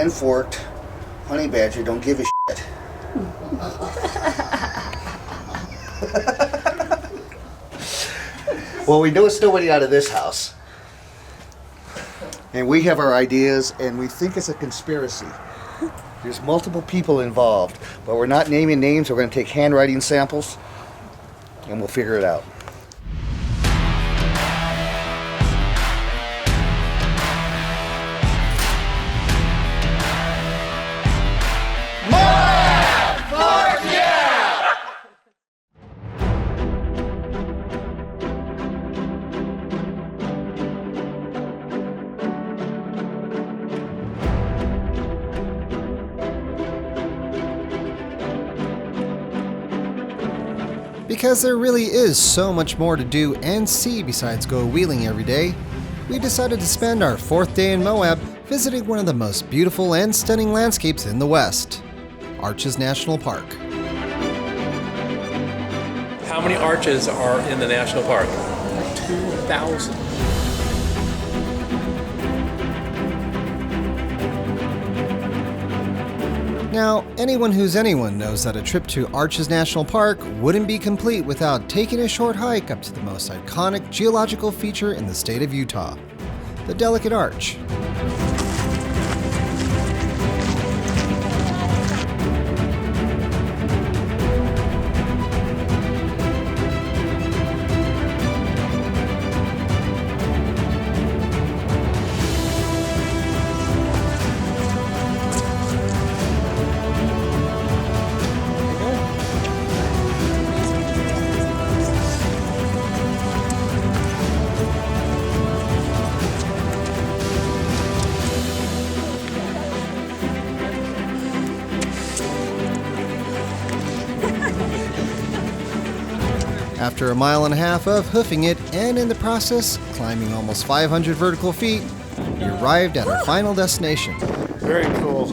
10-forked honey badger don't give a shit. Well, we know it's nobody out of this house. And we have our ideas, and we think it's a conspiracy. There's multiple people involved, but we're not naming names. We're going to take handwriting samples, and we'll figure it out. Because there really is so much more to do and see besides go wheeling every day, we decided to spend our 4th day in Moab visiting one of the most beautiful and stunning landscapes in the West, Arches National Park. How many arches are in the national park? 2,000. Now, anyone who's anyone knows that a trip to Arches National Park wouldn't be complete without taking a short hike up to the most iconic geological feature in the state of Utah, the Delicate Arch. After a mile and a half of hoofing it and in the process climbing almost 500 vertical feet, we arrived at our final destination. Very cool.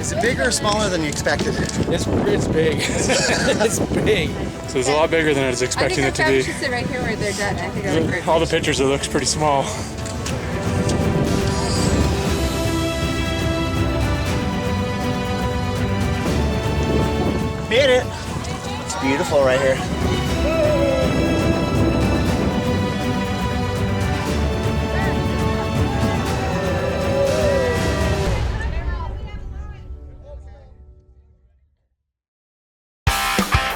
Is it bigger or smaller than you expected? It's big. It's big. So it's a lot bigger than I was expecting it to be. I think our should sit right here where they're dead. I think I would All the pictures, it looks pretty small. Made it. It's beautiful right here.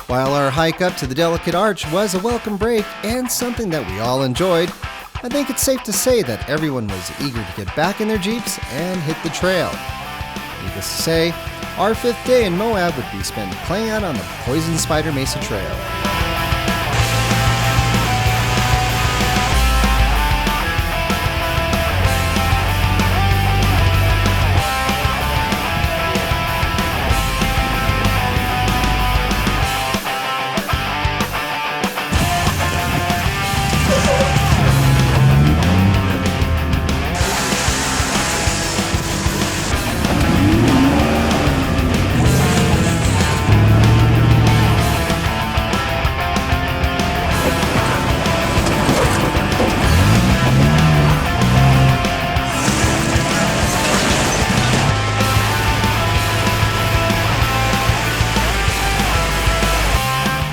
While our hike up to the Delicate Arch was a welcome break and something that we all enjoyed, I think it's safe to say that everyone was eager to get back in their Jeeps and hit the trail. Needless to say, our 5th day in Moab would be spent playing out on the poisoned Spider Mesa Trail.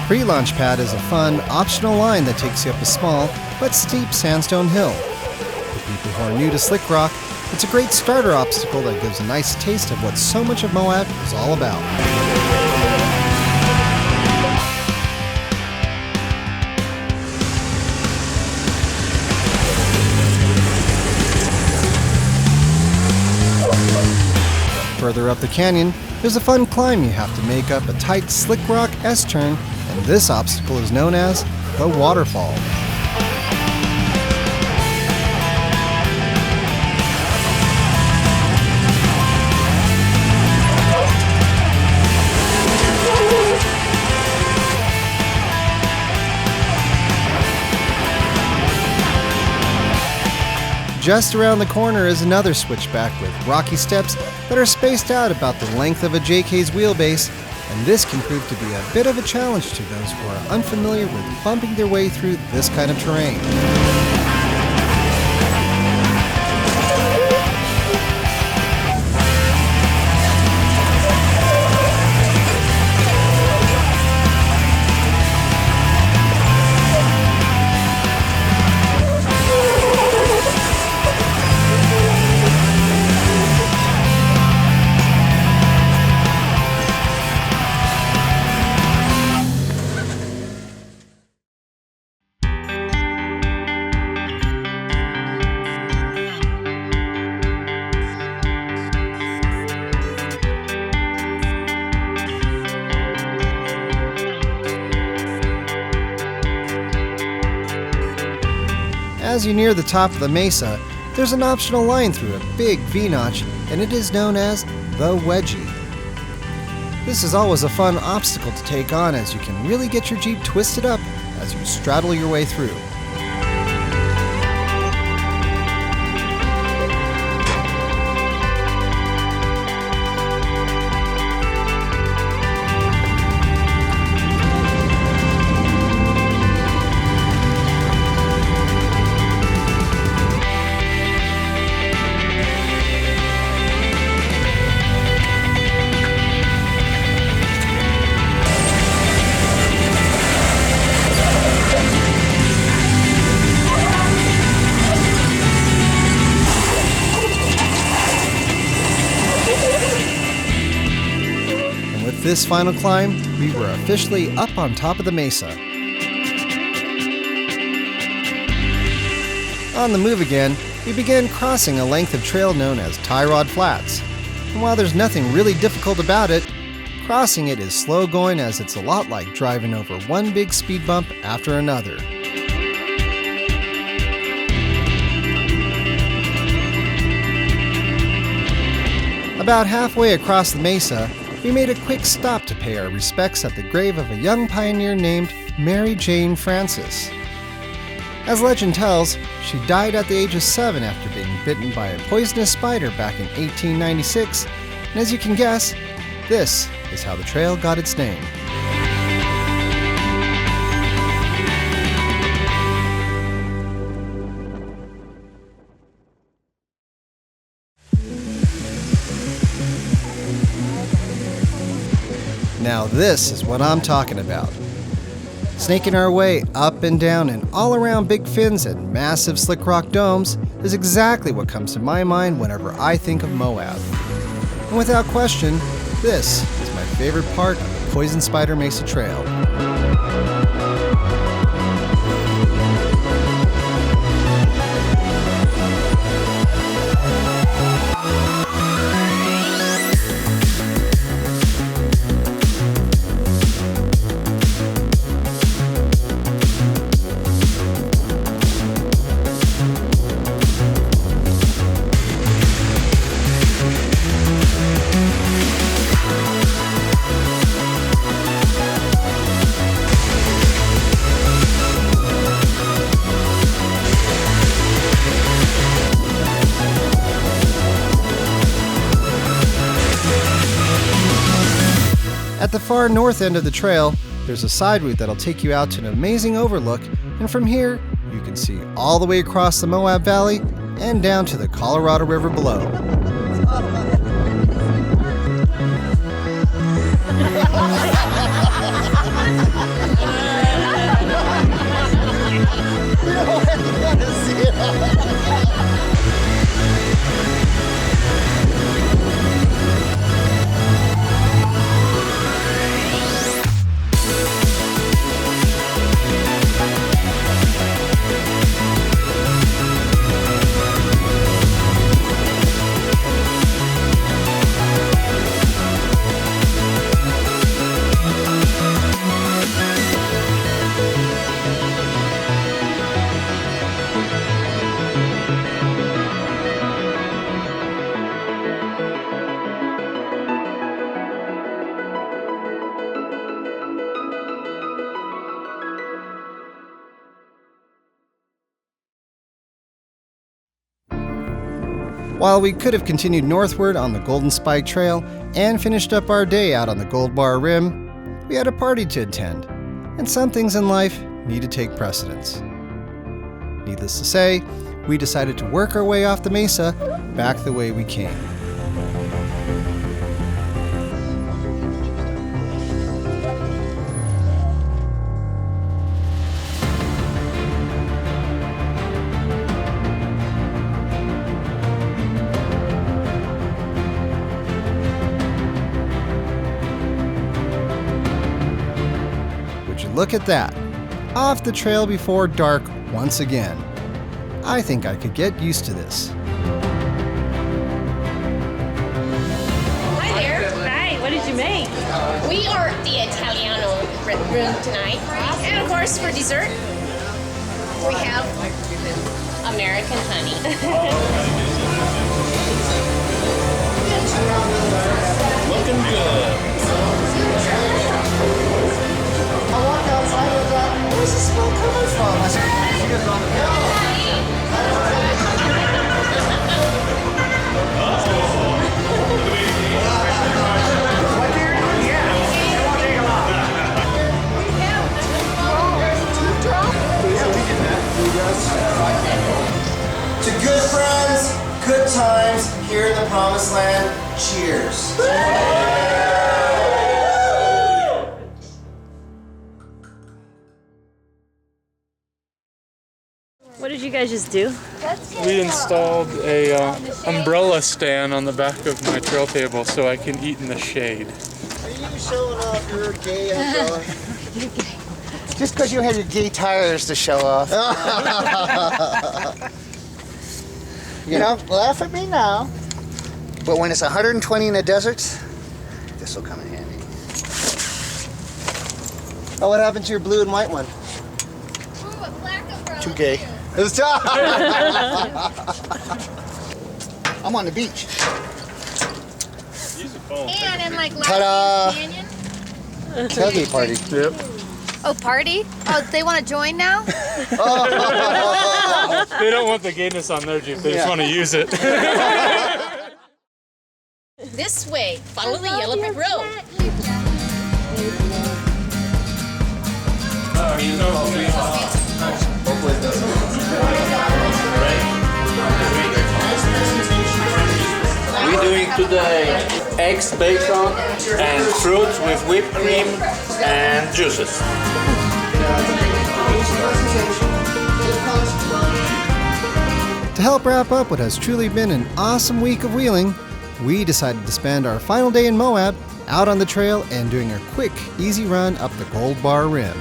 Pre-launch pad is a fun, optional line that takes you up a small but steep sandstone hill. For people who are new to slick rock, it's a great starter obstacle that gives a nice taste of what so much of Moab is all about. Further up the canyon, there's a fun climb you have to make up a tight slick rock S-turn, and this obstacle is known as the waterfall. Just around the corner is another switchback with rocky steps that are spaced out about the length of a JK's wheelbase, and this can prove to be a bit of a challenge to those who are unfamiliar with bumping their way through this kind of terrain. As you near the top of the mesa, there's an optional line through a big V-notch, and it is known as the Wedgie. This is always a fun obstacle to take on, as you can really get your Jeep twisted up as you straddle your way through. With this final climb, we were officially up on top of the mesa. On the move again, we began crossing a length of trail known as Tie Rod Flats. And while there's nothing really difficult about it, crossing it is slow going, as it's a lot like driving over one big speed bump after another. About halfway across the mesa, we made a quick stop to pay our respects at the grave of a young pioneer named Mary Jane Francis. As legend tells, she died at the age of 7 after being bitten by a poisonous spider back in 1896, and as you can guess, this is how the trail got its name. Now this is what I'm talking about. Snaking our way up and down and all around big fins and massive slick rock domes is exactly what comes to my mind whenever I think of Moab. And without question, this is my favorite part of the Poison Spider Mesa Trail. At the far north end of the trail, there's a side route that'll take you out to an amazing overlook, and from here, you can see all the way across the Moab Valley and down to the Colorado River below. While we could have continued northward on the Golden Spike Trail and finished up our day out on the Gold Bar Rim, we had a party to attend, and some things in life need to take precedence. Needless to say, we decided to work our way off the mesa back the way we came. Look at that. Off the trail before dark once again. I think I could get used to this. Hi there. Hi, what did you make? We are the Italiano room tonight. And of course, for dessert, we have American honey. Looking good. I walked outside and thought, where's the smell coming from? I said, she goes on the To good friends, good times here in the Promised Land. Cheers. What did you guys just do? We installed a umbrella stand on the back of my trail table so I can eat in the shade. Are you showing off your gay umbrella? Just because you have your gay tires to show off. You know, laugh at me now. But when it's 120 in the desert, this will come in handy. Oh, what happened to your blue and white one? Too gay. I'm on the beach. And in like Ta-da! Last Canyon. Tailgate party. Yep. Oh, party? Oh, they want to join now? They don't want the gayness on their Jeep. They just want to use it. This way, follow the yellow brick road. We're doing today eggs, bacon, and fruits with whipped cream and juices. To help wrap up what has truly been an awesome week of wheeling, we decided to spend our final day in Moab out on the trail and doing a quick, easy run up the Gold Bar Rim.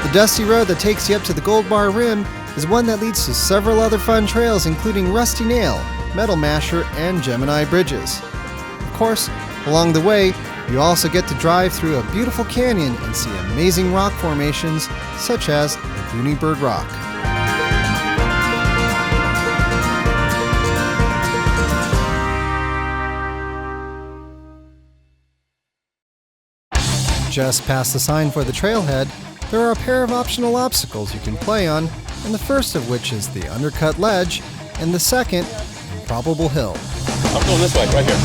The dusty road that takes you up to the Gold Bar Rim is one that leads to several other fun trails, including Rusty Nail, Metal Masher, and Gemini Bridges. Of course, along the way, you also get to drive through a beautiful canyon and see amazing rock formations such as the Goony Bird Rock. Just past the sign for the trailhead, there are a pair of optional obstacles you can play on, and the first of which is the Undercut Ledge, and the second, Improbable Hill. I'm going this way, right here.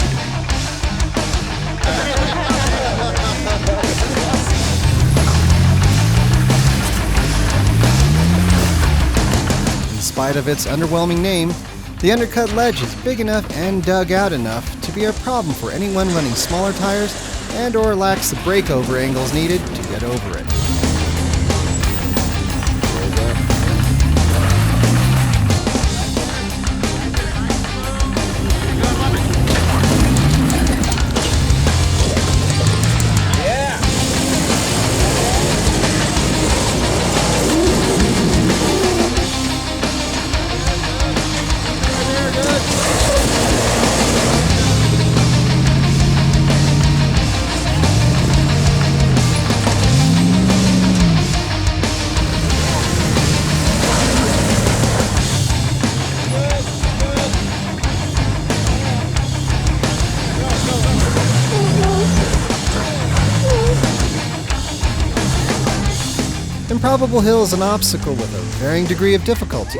In spite of its underwhelming name, the Undercut Ledge is big enough and dug out enough to be a problem for anyone running smaller tires and/or lacks the breakover angles needed to get over it. Improbable Hill is an obstacle with a varying degree of difficulty.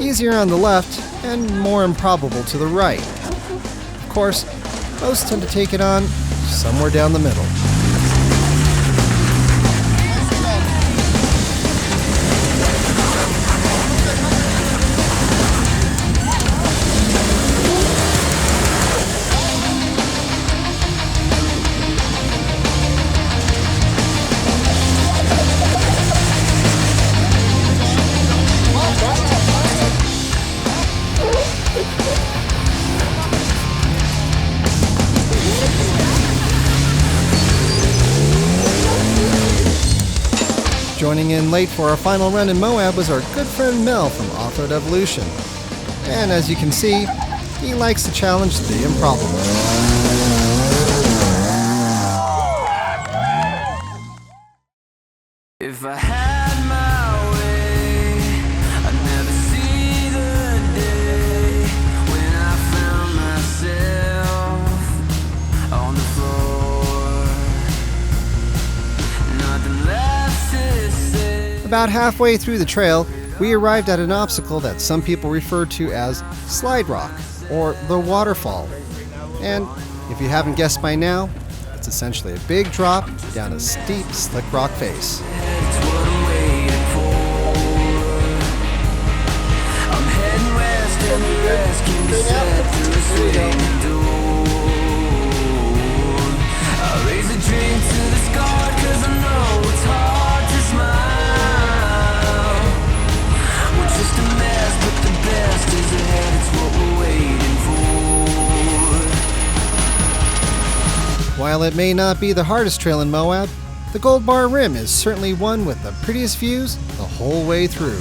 Easier on the left and more improbable to the right. Of course, most tend to take it on somewhere down the middle. Joining in late for our final run in Moab was our good friend Mel from Off-Road Evolution. And as you can see, He likes to challenge the improbable. If I had my way, I'd never see the day when I found myself on the floor. Nothing left to say. About halfway through the trail, we arrived at an obstacle that some people refer to as Slide Rock or the waterfall. And if you haven't guessed by now, it's essentially a big drop down a steep, slick rock face. It's what I'm waiting for. I'm heading west and the rest can be set through a swinging door. I raise a drink to the scar 'cause I know it's hard to smile. We're just a mess, but the best is ahead. It's what we're waiting for. While it may not be the hardest trail in Moab, the Gold Bar Rim is certainly one with the prettiest views the whole way through.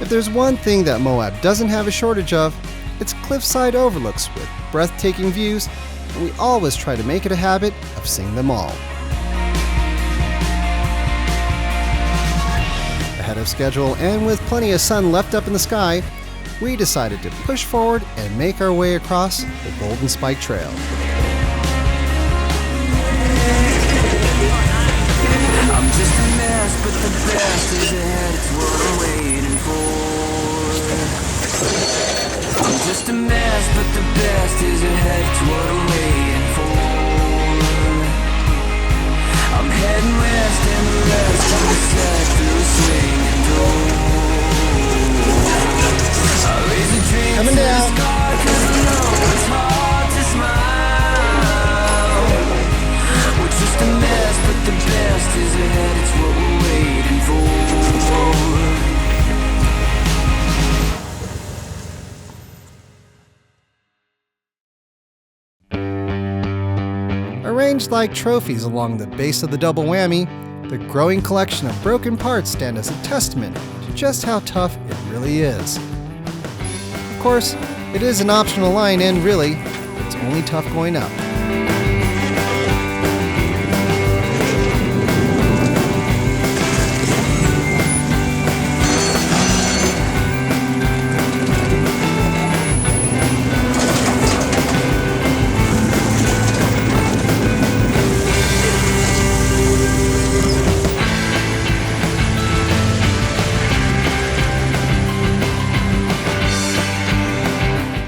If there's one thing that Moab doesn't have a shortage of, it's cliffside overlooks with breathtaking views, and we always try to make it a habit of seeing them all. Ahead of schedule and with plenty of sun left up in the sky, we decided to push forward and make our way across the Golden Spike Trail. I'm just a mess, but the best is ahead. It's what I'm waiting for. I'm just a mess, but the best is ahead. It's what I'm waiting for. I'm heading west and the rest can be set through a swinging door. I raise a drink to the sky 'cause I know it's hard to smile. We're just a mess, but the best is ahead. It's what we're waiting for. Arranged like trophies along the base of the double whammy, the growing collection of broken parts stand as a testament to just how tough it really is. Of course, it is an optional line and really, it's only tough going up.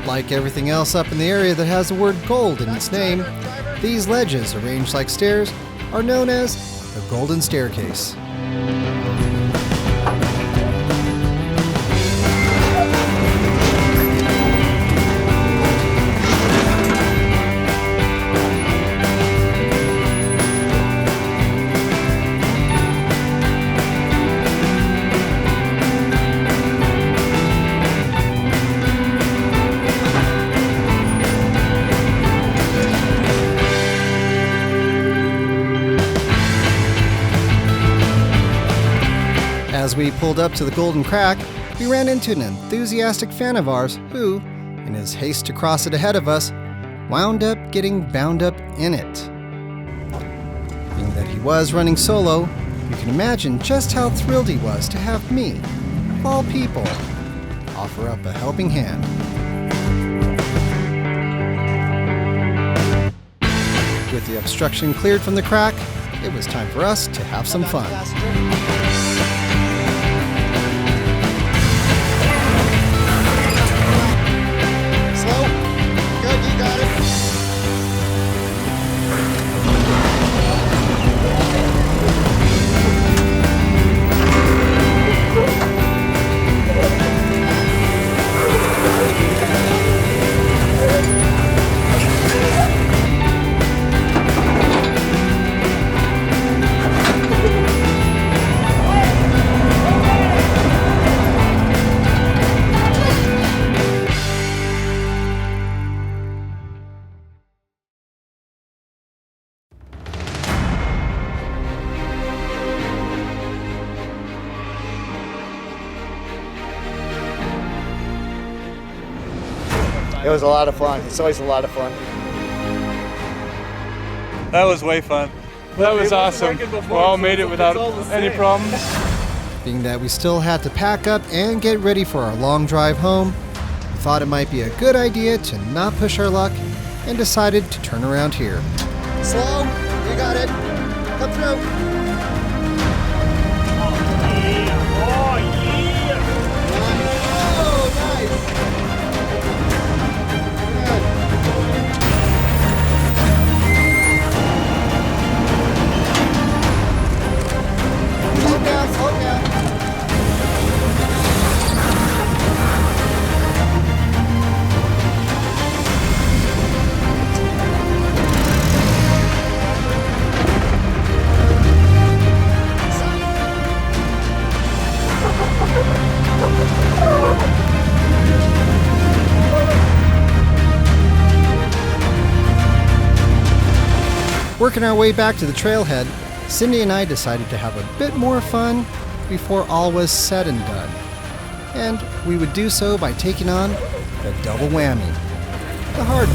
Like everything else up in the area that has the word gold in its name, these ledges, arranged like stairs, are known as the Golden Staircase. As we pulled up to the Golden Crack, we ran into an enthusiastic fan of ours who, in his haste to cross it ahead of us, wound up getting bound up in it. Being that he was running solo, you can imagine just how thrilled he was to have me, of all people, offer up a helping hand. With the obstruction cleared from the crack, it was time for us to have some fun. Slow. Good, you got it. It was a lot of fun. It's always a lot of fun. That was way fun. That was awesome. We all made it without any problems. Being that we still had to pack up and get ready for our long drive home, we thought it might be a good idea to not push our luck and decided to turn around here. Slow. You got it. Come through. Working our way back to the trailhead, Cindy and I decided to have a bit more fun before all was said and done. And we would do so by taking on the double whammy, the hard way.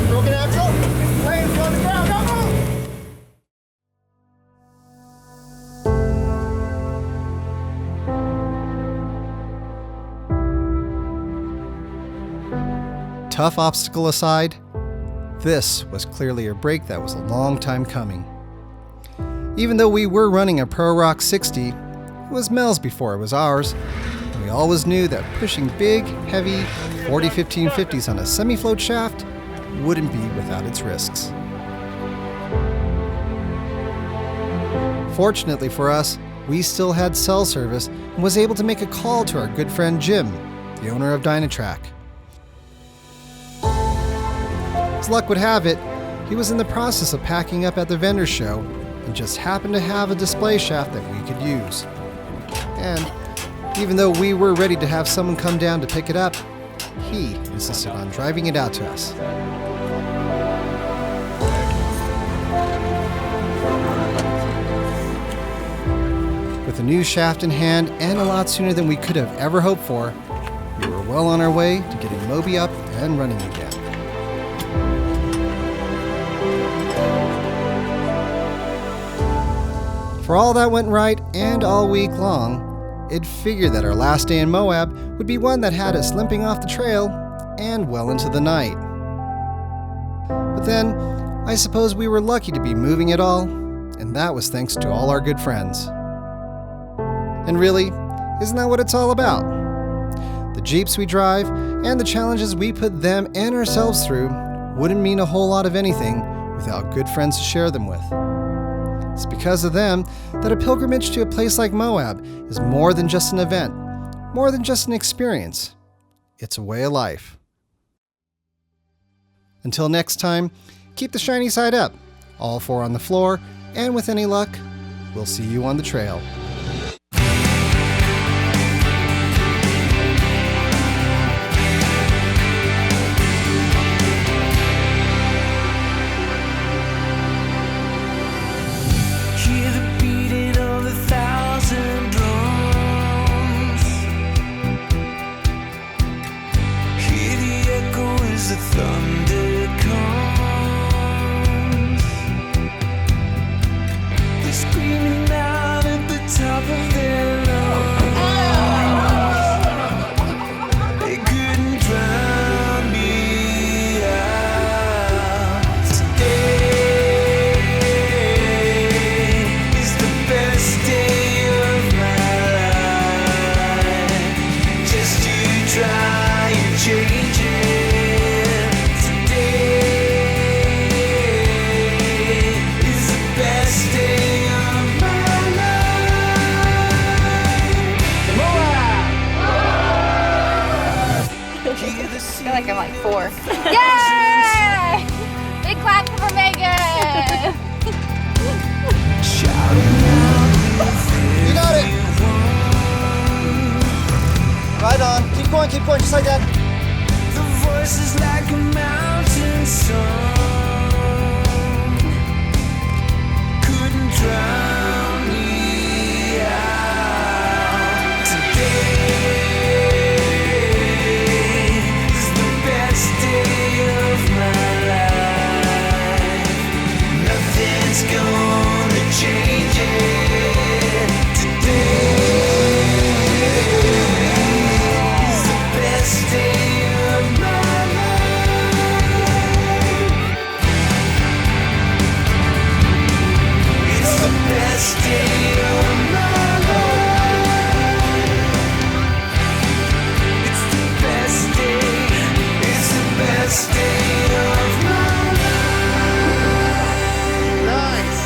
Broken axle. Flames on the ground. Don't move. Tough obstacle aside, this was clearly a break that was a long time coming. Even though we were running a Pro Rock 60, it was Mel's before it was ours, and we always knew that pushing big, heavy 40-1550s on a semi-float shaft wouldn't be without its risks. Fortunately for us, we still had cell service and was able to make a call to our good friend Jim, the owner of Dynatrack. As luck would have it, he was in the process of packing up at the vendor show and just happened to have a display shaft that we could use. And even though we were ready to have someone come down to pick it up, he insisted on driving it out to us. With a new shaft in hand and a lot sooner than we could have ever hoped for, we were well on our way to getting Moby up and running again. For all that went right and all week long, it figured that our last day in Moab would be one that had us limping off the trail and well into the night. But then, I suppose we were lucky to be moving at all, and that was thanks to all our good friends. And really, isn't that what it's all about? The Jeeps we drive and the challenges we put them and ourselves through wouldn't mean a whole lot of anything without good friends to share them with. It's because of them that a pilgrimage to a place like Moab is more than just an event, more than just an experience. It's a way of life. Until next time, keep the shiny side up, all four on the floor, and with any luck, we'll see you on the trail. Screaming out like I'm like 4. Yay! Big clap for Megan! You got it. Right on. Keep going, just like that. The voice is like a mountain song. Couldn't drown me out. Today is the best day of my life. Nothing's gonna change it. Today is the best day of my life. It's the best day of my life. It's the best day. It's the best day of my life.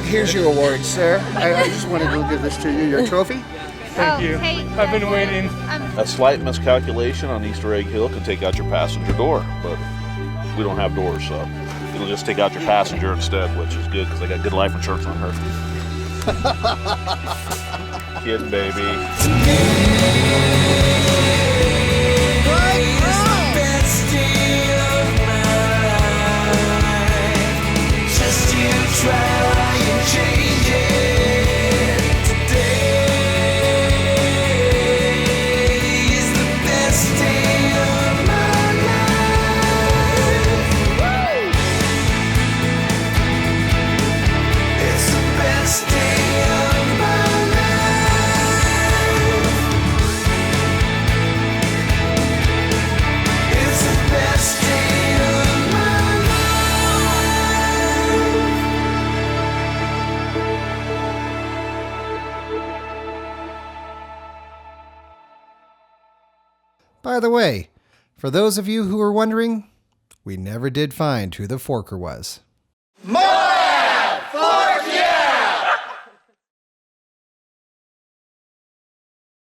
Here's your award, sir. I just wanted to give this to you, your trophy. Thank you. Hey, I've been waiting. A slight miscalculation on Easter Egg Hill can take out your passenger door, but we don't have doors, so it'll just take out your passenger instead, which is good because I got good life insurance on her. Kidding, baby. Best day of my life. Just you try and change it. Today is the best day of my life. It's the best day of my life. It's the best day of my By the way, for those of you who were wondering, we never did find who the forker was.